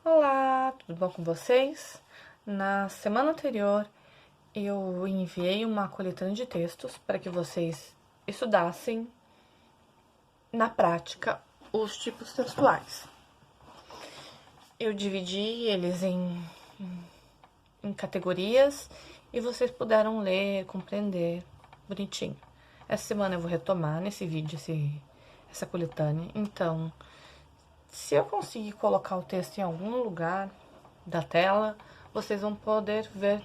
Olá, tudo bom com vocês? Na semana anterior, eu enviei uma coletânea de textos para que vocês estudassem na prática os tipos textuais. Eu dividi eles em categorias e vocês puderam ler, compreender bonitinho. Essa semana eu vou retomar nesse vídeo essa coletânea, então se eu conseguir colocar o texto em algum lugar da tela, vocês vão poder ver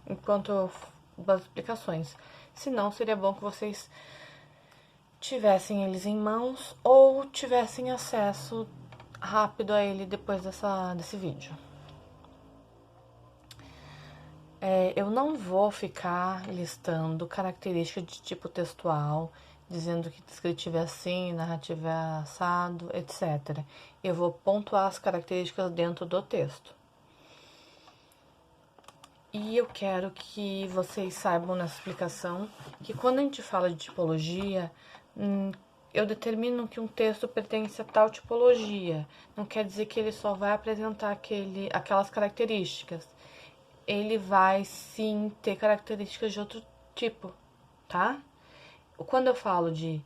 enquanto eu dou as explicações. Se não, seria bom que vocês tivessem eles em mãos ou tivessem acesso rápido a ele depois desse vídeo. Eu não vou ficar listando características de tipo textual, dizendo que descritivo é assim, narrativo é assado, etc. Eu vou pontuar as características dentro do texto. E eu quero que vocês saibam nessa explicação que quando a gente fala de tipologia, eu determino que um texto pertence a tal tipologia. Não quer dizer que ele só vai apresentar aquelas características. Ele vai sim ter características de outro tipo, tá? Quando eu falo de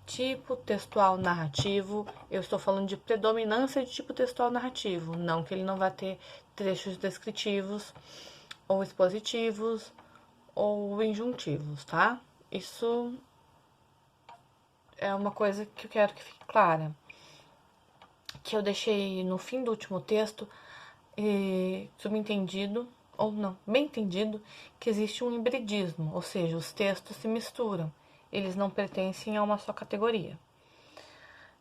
tipo textual narrativo, eu estou falando de predominância de tipo textual narrativo, não que ele não vai ter trechos descritivos ou expositivos ou injuntivos, tá? Isso é uma coisa que eu quero que fique clara. Que eu deixei no fim do último texto subentendido, ou não, bem entendido, que existe um hibridismo, ou seja, os textos se misturam. Eles não pertencem a uma só categoria.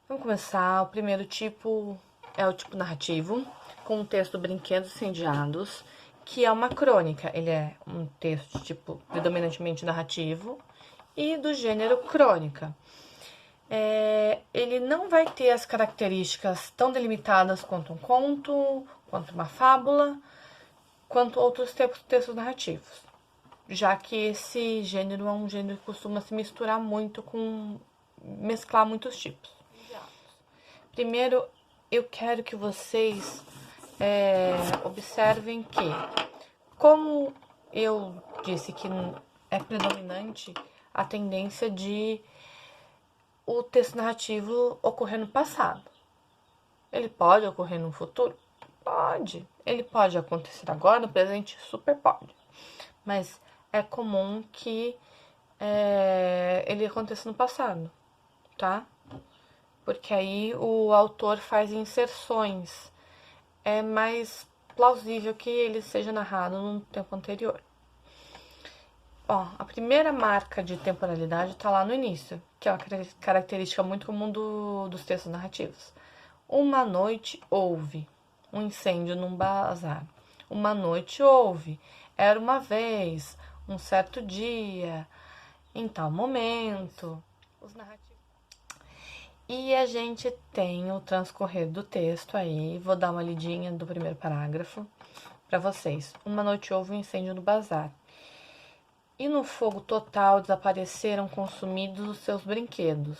Vamos começar. O primeiro tipo é o tipo narrativo, com o texto Brinquedos Incendiados, que é uma crônica. Ele é um texto de tipo predominantemente narrativo e do gênero crônica. Ele não vai ter as características tão delimitadas quanto um conto, quanto uma fábula, quanto outros textos narrativos, já que esse gênero é um gênero que costuma se misturar muito mesclar muitos tipos. Primeiro, eu quero que vocês observem que, como eu disse que é predominante a tendência de o texto narrativo ocorrer no passado. Ele pode ocorrer no futuro? Pode. Ele pode acontecer agora, no presente? Super pode. Mas é comum que ele aconteça no passado, tá? Porque aí o autor faz inserções. É mais plausível que ele seja narrado num tempo anterior. Ó, a primeira marca de temporalidade está lá no início, que é uma característica muito comum dos textos narrativos. Uma noite houve um incêndio num bazar. Uma noite houve, era uma vez, um certo dia, em tal momento. Os narrativos. E a gente tem o transcorrer do texto aí, vou dar uma lidinha do primeiro parágrafo para vocês. Uma noite houve um incêndio no bazar. E no fogo total desapareceram consumidos os seus brinquedos.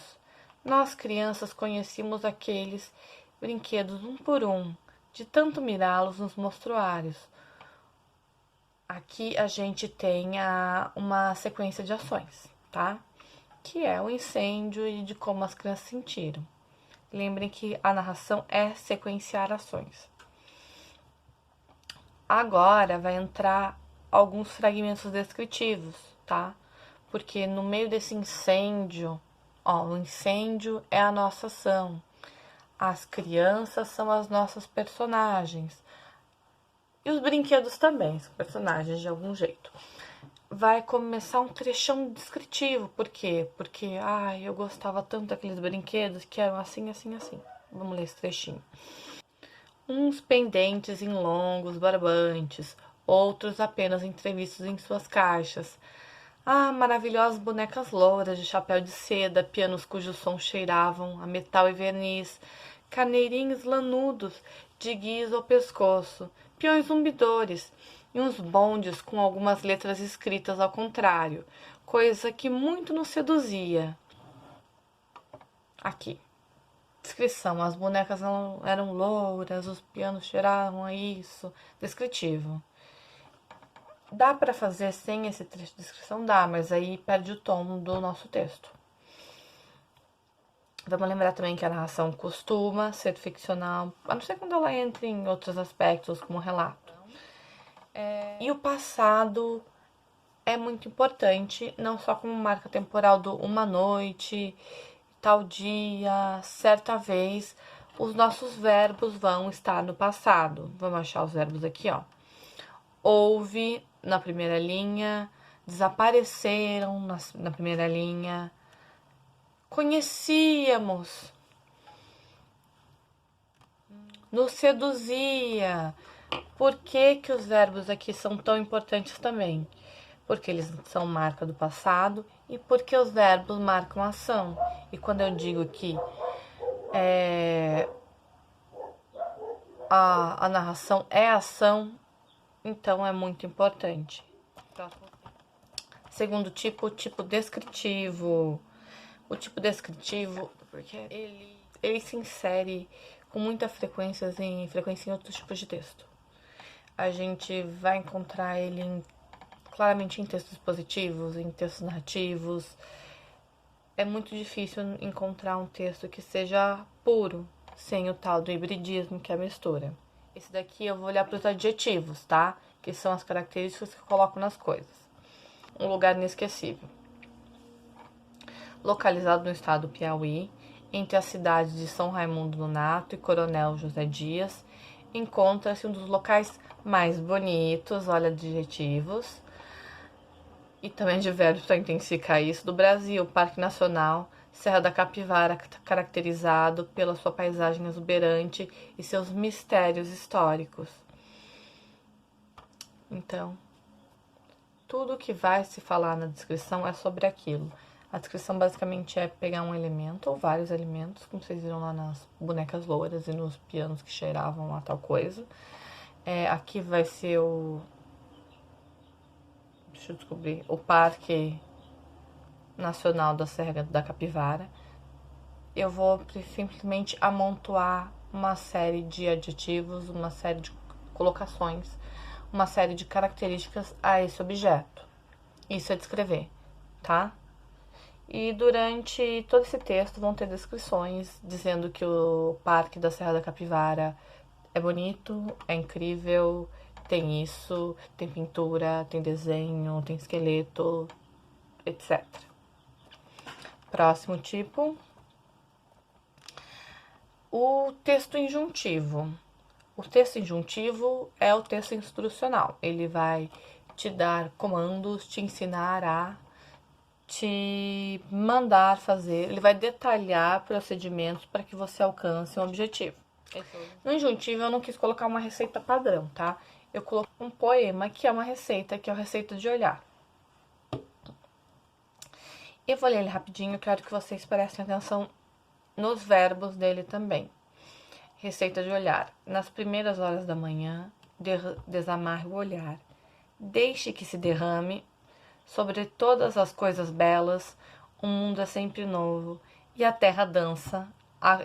Nós, crianças, conhecíamos aqueles brinquedos um por um, de tanto mirá-los nos mostruários. Aqui a gente tem uma sequência de ações, tá? Que é o incêndio e de como as crianças sentiram. Lembrem que a narração é sequenciar ações. Agora vai entrar alguns fragmentos descritivos, tá? Porque no meio desse incêndio, o incêndio é a nossa ação. As crianças são as nossas personagens. E os brinquedos também são personagens de algum jeito. Vai começar um trechão descritivo. Por quê? Porque, eu gostava tanto daqueles brinquedos que eram assim, assim, assim. Vamos ler esse trechinho. Uns pendentes em longos barbantes, outros apenas entrevistos em suas caixas. Maravilhosas bonecas louras de chapéu de seda, pianos cujos sons cheiravam a metal e verniz, carneirinhos lanudos de guiz ao pescoço, peões zumbidores e uns bondes com algumas letras escritas ao contrário, coisa que muito nos seduzia. Aqui. Descrição: as bonecas eram louras, os pianos cheiravam a isso. Descritivo. Dá para fazer sem esse trecho de descrição? Dá, mas aí perde o tom do nosso texto. Vamos lembrar também que a narração costuma ser ficcional, a não ser quando ela entra em outros aspectos, como relato. E o passado é muito importante, não só como marca temporal do uma noite, tal dia, certa vez. Os nossos verbos vão estar no passado. Vamos achar os verbos aqui, ó. Houve na primeira linha, desapareceram na primeira linha, conhecíamos, nos seduzia. Por que os verbos aqui são tão importantes também? Porque eles são marca do passado e porque os verbos marcam ação. E quando eu digo que a narração é ação, então é muito importante. Segundo tipo, o tipo descritivo. O tipo descritivo, porque ele se insere com muita frequência em outros tipos de texto. A gente vai encontrar ele claramente em textos positivos, em textos narrativos. É muito difícil encontrar um texto que seja puro, sem o tal do hibridismo, que é a mistura. Esse daqui eu vou olhar para os adjetivos, tá? Que são as características que eu coloco nas coisas. Um lugar inesquecível. Localizado no estado do Piauí, entre as cidades de São Raimundo Nonato e Coronel José Dias, encontra-se um dos locais mais bonitos, olha, adjetivos, e também de verbos para intensificar isso, do Brasil, Parque Nacional Serra da Capivara, caracterizado pela sua paisagem exuberante e seus mistérios históricos. Então, tudo que vai se falar na descrição é sobre aquilo. A descrição basicamente é pegar um elemento ou vários elementos, como vocês viram lá nas bonecas louras e nos pianos que cheiravam a tal coisa. Aqui vai ser deixa eu descobrir, o Parque Nacional da Serra da Capivara. Eu vou simplesmente amontoar uma série de adjetivos, uma série de colocações, uma série de características a esse objeto. Isso é descrever, tá? E durante todo esse texto vão ter descrições dizendo que o Parque da Serra da Capivara é bonito, é incrível, tem isso, tem pintura, tem desenho, tem esqueleto, etc. Próximo tipo. O texto injuntivo. O texto injuntivo é o texto instrucional. Ele vai te dar comandos, te ensinar a, te mandar fazer. Ele vai detalhar procedimentos para que você alcance um objetivo. No injuntivo eu não quis colocar uma receita padrão, tá? Eu coloquei um poema que é uma receita, que é a receita de olhar. Eu vou ler ele rapidinho, quero que vocês prestem atenção nos verbos dele também. Receita de olhar. Nas primeiras horas da manhã, desamarre o olhar. Deixe que se derrame sobre todas as coisas belas. O mundo é sempre novo e a terra dança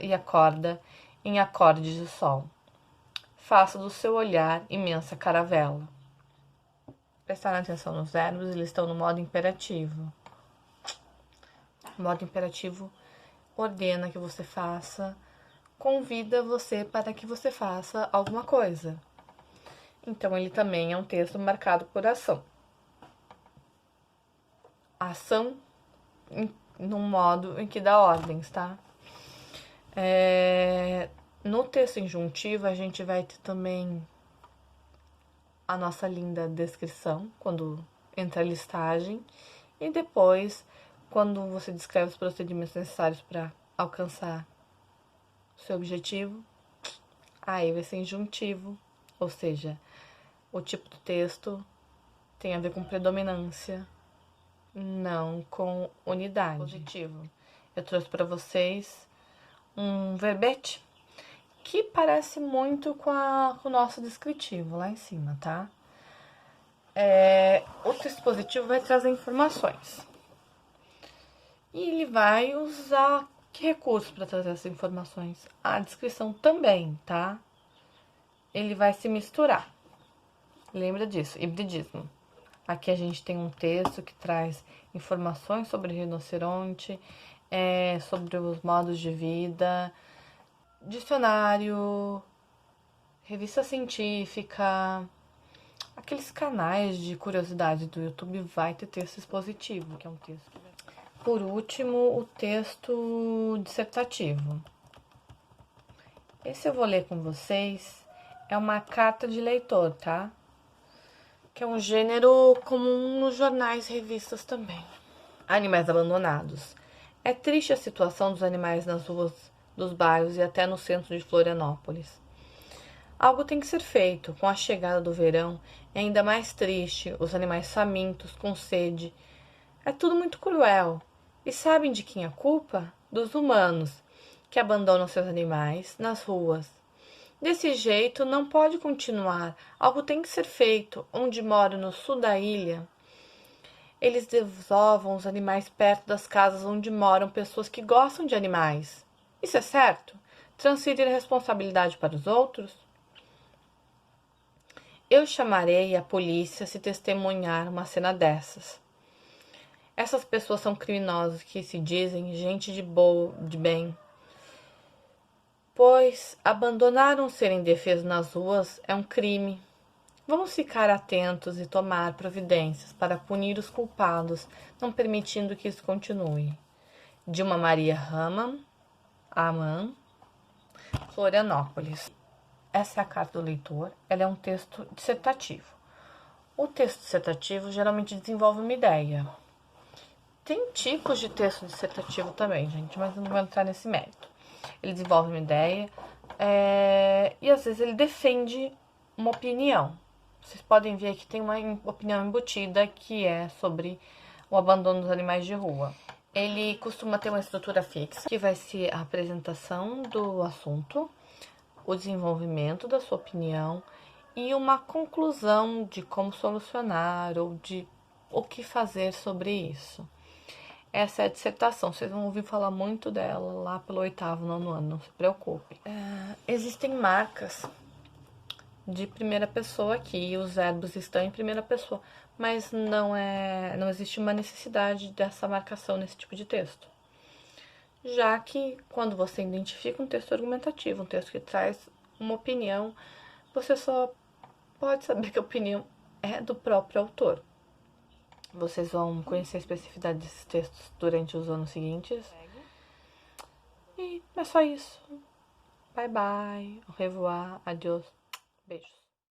e acorda em acordes de sol. Faça do seu olhar imensa caravela. Prestaram atenção nos verbos, eles estão no modo imperativo. O modo imperativo ordena que você faça, convida você para que você faça alguma coisa. Então, ele também é um texto marcado por ação. Ação num modo em que dá ordens, tá? No texto injuntivo, a gente vai ter também a nossa linda descrição, quando entra a listagem, e depois, quando você descreve os procedimentos necessários para alcançar o seu objetivo, aí vai ser injuntivo, ou seja, o tipo do texto tem a ver com predominância, não com unidade. Positivo. Eu trouxe para vocês um verbete que parece muito com o nosso descritivo lá em cima, tá? O texto positivo vai trazer informações. E ele vai usar Que recurso para trazer essas informações? A descrição também, tá? Ele vai se misturar. Lembra disso, hibridismo. Aqui a gente tem um texto que traz informações sobre o rinoceronte, sobre os modos de vida, dicionário, revista científica, aqueles canais de curiosidade do YouTube vai ter texto expositivo, que é um texto. Por último, o texto dissertativo. Esse eu vou ler com vocês. É uma carta de leitor, tá? Que é um gênero comum nos jornais e revistas também. Animais abandonados. É triste a situação dos animais nas ruas dos bairros e até no centro de Florianópolis. Algo tem que ser feito. Com a chegada do verão, é ainda mais triste, os animais famintos, com sede. É tudo muito cruel. E sabem de quem é a culpa? Dos humanos, que abandonam seus animais nas ruas. Desse jeito não pode continuar. Algo tem que ser feito. Onde moro, no sul da ilha, eles desovam os animais perto das casas onde moram pessoas que gostam de animais. Isso é certo? Transferir a responsabilidade para os outros? Eu chamarei a polícia se testemunhar uma cena dessas. Essas pessoas são criminosos que se dizem gente de boa, de bem. Pois abandonar um ser indefeso nas ruas é um crime. Vamos ficar atentos e tomar providências para punir os culpados, não permitindo que isso continue. Dilma Maria Aman, Florianópolis. Essa é a carta do leitor. Ela é um texto dissertativo. O texto dissertativo geralmente desenvolve uma ideia. Tem tipos de texto dissertativo também, gente, mas eu não vou entrar nesse mérito. Ele desenvolve uma ideia e às vezes ele defende uma opinião. Vocês podem ver que tem uma opinião embutida que é sobre o abandono dos animais de rua. Ele costuma ter uma estrutura fixa, que vai ser a apresentação do assunto, o desenvolvimento da sua opinião e uma conclusão de como solucionar ou de o que fazer sobre isso. Essa é a dissertação, vocês vão ouvir falar muito dela lá pelo 8º, 9º ano, não se preocupe. Existem marcas de primeira pessoa aqui, os verbos estão em primeira pessoa, mas não existe uma necessidade dessa marcação nesse tipo de texto. Já que quando você identifica um texto argumentativo, um texto que traz uma opinião, você só pode saber que a opinião é do próprio autor. Vocês vão conhecer a especificidade desses textos durante os anos seguintes. E é só isso. Bye bye, au revoir, adiós, beijos.